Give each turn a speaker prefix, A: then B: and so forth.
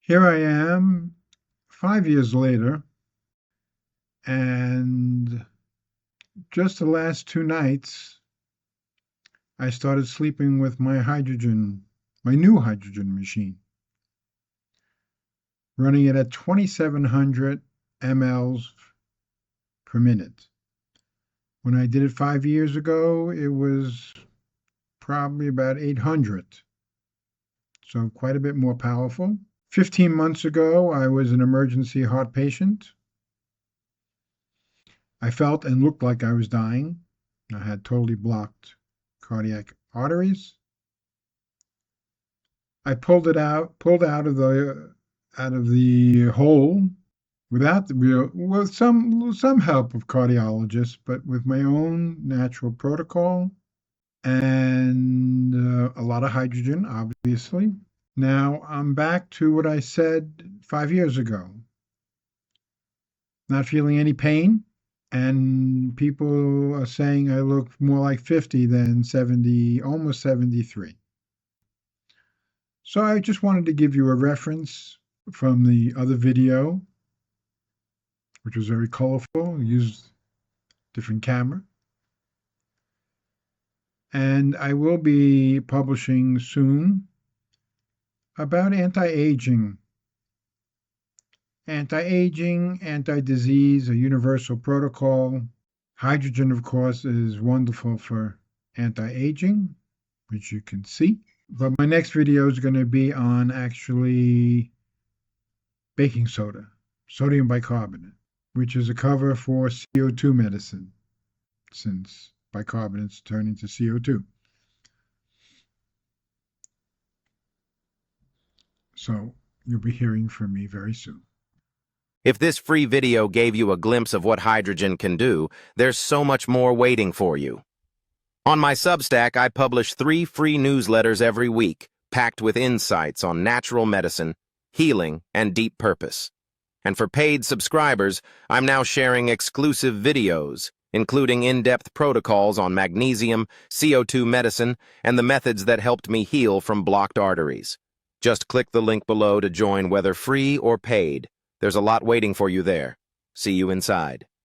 A: Here I am 5 years later, and just the last 2 nights, I started sleeping with my new hydrogen machine, running it at 2,700 mLs per minute. When I did it 5 years ago, it was probably about 800, so quite a bit more powerful. 15 months ago, I was an emergency heart patient. I felt and looked like I was dying. I had totally blocked cardiac arteries. I pulled out of the hole without with some help of cardiologists, but with my own natural protocol and a lot of hydrogen, obviously. Now I'm back to what I said 5 years ago. Not feeling any pain, and people are saying I look more like 50 than 70, almost 73. So I just wanted to give you a reference from the other video, which was very colorful, used different camera. And I will be publishing soon about anti-aging. Anti-aging, anti-disease, a universal protocol. Hydrogen, of course, is wonderful for anti-aging, which you can see. But my next video is going to be on actually baking soda, sodium bicarbonate, which is a cover for CO2 medicine, since bicarbonates turn into CO2. So you'll be hearing from me very soon.
B: If this free video gave you a glimpse of what hydrogen can do, there's so much more waiting for you. On my Substack, I publish 3 free newsletters every week, packed with insights on natural medicine, healing, and deep purpose. And for paid subscribers, I'm now sharing exclusive videos, including in-depth protocols on magnesium, CO2 medicine, and the methods that helped me heal from blocked arteries. Just click the link below to join, whether free or paid. There's a lot waiting for you there. See you inside.